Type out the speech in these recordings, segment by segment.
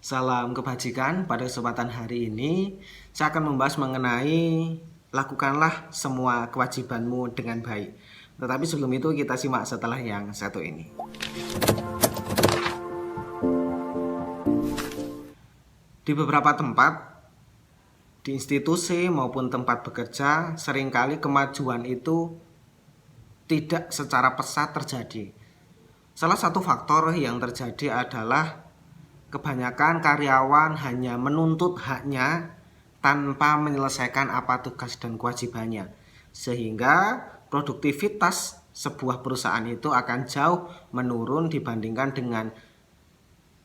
Salam kebajikan. Pada kesempatan hari ini saya akan membahas mengenai lakukanlah semua kewajibanmu dengan baik. Tetapi sebelum itu kita simak setelah yang satu ini. Di beberapa tempat, di institusi maupun tempat bekerja, seringkali kemajuan itu tidak secara pesat terjadi. Salah satu faktor yang terjadi adalah kebanyakan karyawan hanya menuntut haknya tanpa menyelesaikan apa tugas dan kewajibannya, sehingga produktivitas sebuah perusahaan itu akan jauh menurun dibandingkan dengan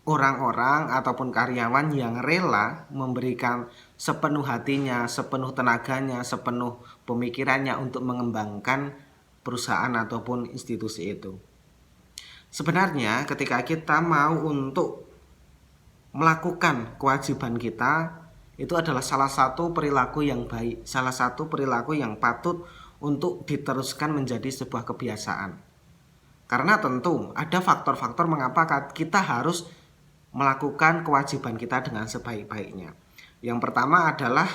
orang-orang ataupun karyawan yang rela memberikan sepenuh hatinya, sepenuh tenaganya, sepenuh pemikirannya untuk mengembangkan perusahaan ataupun institusi itu. Sebenarnya ketika kita mau untuk melakukan kewajiban kita, itu adalah salah satu perilaku yang baik, salah satu perilaku yang patut untuk diteruskan menjadi sebuah kebiasaan. Karena tentu ada faktor-faktor mengapa kita harus melakukan kewajiban kita dengan sebaik-baiknya. Yang pertama adalah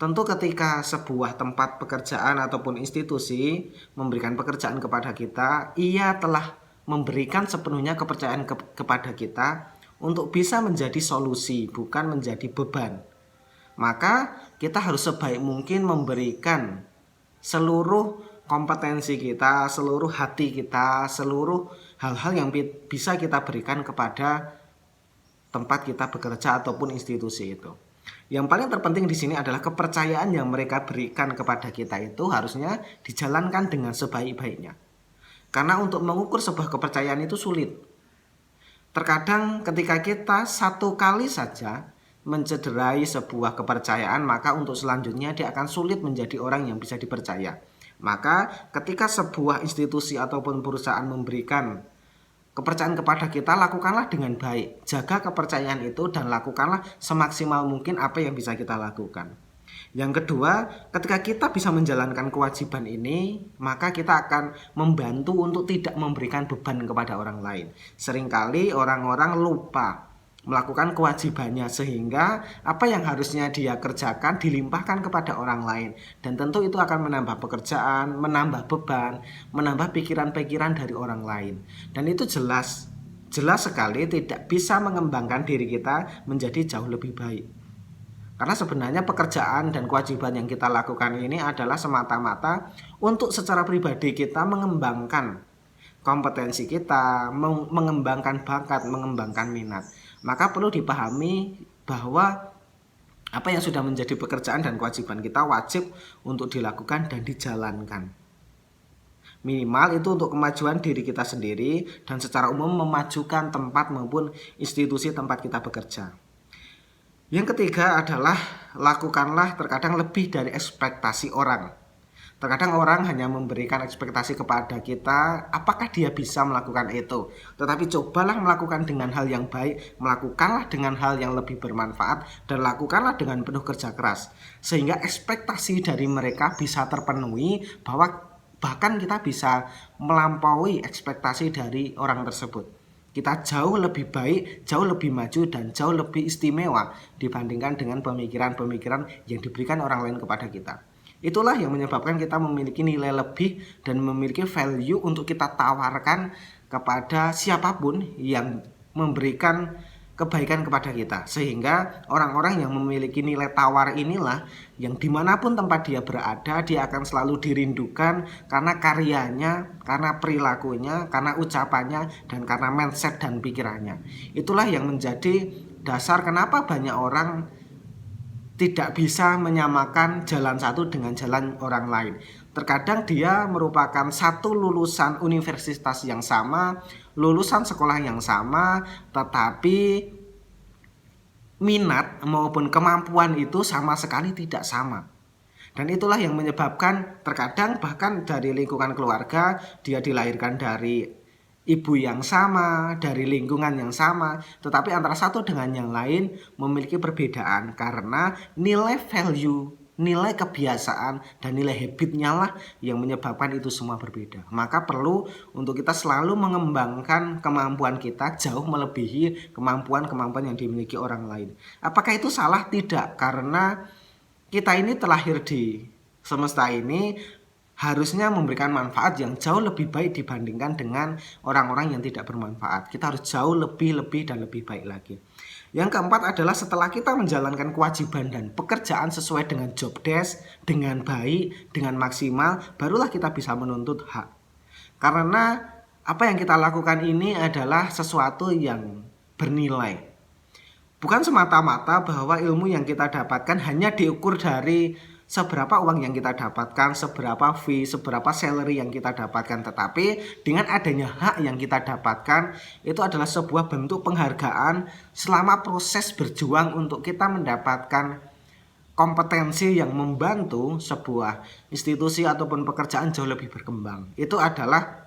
tentu ketika sebuah tempat pekerjaan ataupun institusi memberikan pekerjaan kepada kita, ia telah memberikan sepenuhnya kepercayaan kepada kita untuk bisa menjadi solusi, bukan menjadi beban. Maka kita harus sebaik mungkin memberikan seluruh kompetensi kita, seluruh hati kita, seluruh hal-hal yang bisa kita berikan kepada tempat kita bekerja ataupun institusi itu. Yang paling terpenting di sini adalah kepercayaan yang mereka berikan kepada kita itu harusnya dijalankan dengan sebaik-baiknya. Karena untuk mengukur sebuah kepercayaan itu sulit. Terkadang ketika kita satu kali saja mencederai sebuah kepercayaan, maka untuk selanjutnya dia akan sulit menjadi orang yang bisa dipercaya. Maka ketika sebuah institusi ataupun perusahaan memberikan kepercayaan kepada kita, lakukanlah dengan baik. Jaga kepercayaan itu dan lakukanlah semaksimal mungkin apa yang bisa kita lakukan. Yang kedua, ketika kita bisa menjalankan kewajiban ini, maka kita akan membantu untuk tidak memberikan beban kepada orang lain. Seringkali orang-orang lupa melakukan kewajibannya sehingga apa yang harusnya dia kerjakan dilimpahkan kepada orang lain. Dan tentu itu akan menambah pekerjaan, menambah beban, menambah pikiran-pikiran dari orang lain. Dan itu jelas sekali tidak bisa mengembangkan diri kita menjadi jauh lebih baik. Karena sebenarnya pekerjaan dan kewajiban yang kita lakukan ini adalah semata-mata untuk secara pribadi kita mengembangkan kompetensi kita, mengembangkan bakat, mengembangkan minat. Maka perlu dipahami bahwa apa yang sudah menjadi pekerjaan dan kewajiban kita wajib untuk dilakukan dan dijalankan. Minimal itu untuk kemajuan diri kita sendiri dan secara umum memajukan tempat maupun institusi tempat kita bekerja. Yang ketiga adalah lakukanlah terkadang lebih dari ekspektasi orang. Terkadang orang hanya memberikan ekspektasi kepada kita, apakah dia bisa melakukan itu. Tetapi cobalah melakukan dengan hal yang baik, melakukanlah dengan hal yang lebih bermanfaat, dan lakukanlah dengan penuh kerja keras. Sehingga ekspektasi dari mereka bisa terpenuhi, bahkan kita bisa melampaui ekspektasi dari orang tersebut. Kita jauh lebih baik, jauh lebih maju, dan jauh lebih istimewa dibandingkan dengan pemikiran-pemikiran yang diberikan orang lain kepada kita. Itulah yang menyebabkan kita memiliki nilai lebih dan memiliki value untuk kita tawarkan kepada siapapun yang memberikan kebaikan kepada kita. Sehingga orang-orang yang memiliki nilai tawar inilah yang dimanapun tempat dia berada, dia akan selalu dirindukan karena karyanya, karena perilakunya, karena ucapannya, dan karena mindset dan pikirannya. Itulah yang menjadi dasar kenapa banyak orang tidak bisa menyamakan jalan satu dengan jalan orang lain. Terkadang dia merupakan satu lulusan universitas yang sama, lulusan sekolah yang sama, tetapi minat maupun kemampuan itu sama sekali tidak sama. Dan itulah yang menyebabkan terkadang bahkan dari lingkungan keluarga dia dilahirkan dari ibu yang sama, dari lingkungan yang sama, tetapi antara satu dengan yang lain memiliki perbedaan karena nilai value nilai kebiasaan dan nilai habitnya lah yang menyebabkan itu semua berbeda. Maka perlu untuk kita selalu mengembangkan kemampuan kita jauh melebihi kemampuan-kemampuan yang dimiliki orang lain. Apakah itu salah? Tidak, karena kita ini terlahir di semesta ini harusnya memberikan manfaat yang jauh lebih baik dibandingkan dengan orang-orang yang tidak bermanfaat. Kita harus jauh lebih dan lebih baik lagi. Yang keempat adalah setelah kita menjalankan kewajiban dan pekerjaan sesuai dengan job desk, dengan baik, dengan maksimal, barulah kita bisa menuntut hak. Karena apa yang kita lakukan ini adalah sesuatu yang bernilai. Bukan semata-mata bahwa ilmu yang kita dapatkan hanya diukur dari seberapa uang yang kita dapatkan, seberapa fee, seberapa salary yang kita dapatkan. Tetapi dengan adanya hak yang kita dapatkan, itu adalah sebuah bentuk penghargaan selama proses berjuang untuk kita mendapatkan kompetensi yang membantu sebuah institusi ataupun pekerjaan jauh lebih berkembang. Itu adalah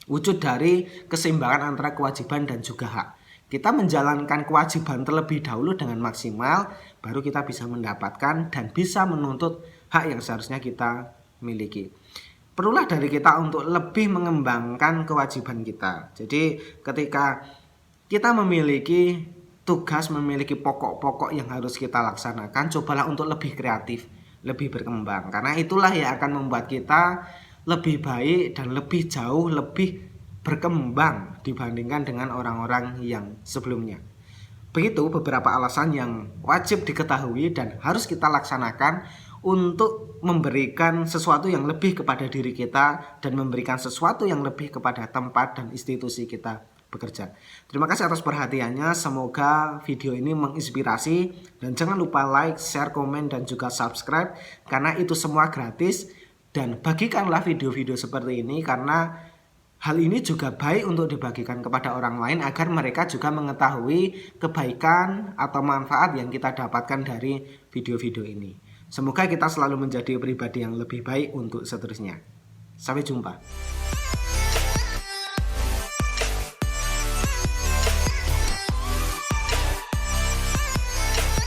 wujud dari keseimbangan antara kewajiban dan juga hak. Kita menjalankan kewajiban terlebih dahulu dengan maksimal, baru kita bisa mendapatkan dan bisa menuntut hak yang seharusnya kita miliki. Perlulah dari kita untuk lebih mengembangkan kewajiban kita. Jadi ketika kita memiliki tugas, memiliki pokok-pokok yang harus kita laksanakan, cobalah untuk lebih kreatif, lebih berkembang. Karena itulah yang akan membuat kita lebih baik dan lebih jauh, lebih berkembang dibandingkan dengan orang-orang yang sebelumnya. Begitu beberapa alasan yang wajib diketahui dan harus kita laksanakan untuk memberikan sesuatu yang lebih kepada diri kita dan memberikan sesuatu yang lebih kepada tempat dan institusi kita bekerja. Terima kasih atas perhatiannya. Semoga video ini menginspirasi dan jangan lupa like, share, komen, dan juga subscribe karena itu semua gratis. Dan bagikanlah video-video seperti ini karena hal ini juga baik untuk dibagikan kepada orang lain agar mereka juga mengetahui kebaikan atau manfaat yang kita dapatkan dari video-video ini. Semoga kita selalu menjadi pribadi yang lebih baik untuk seterusnya. Sampai jumpa.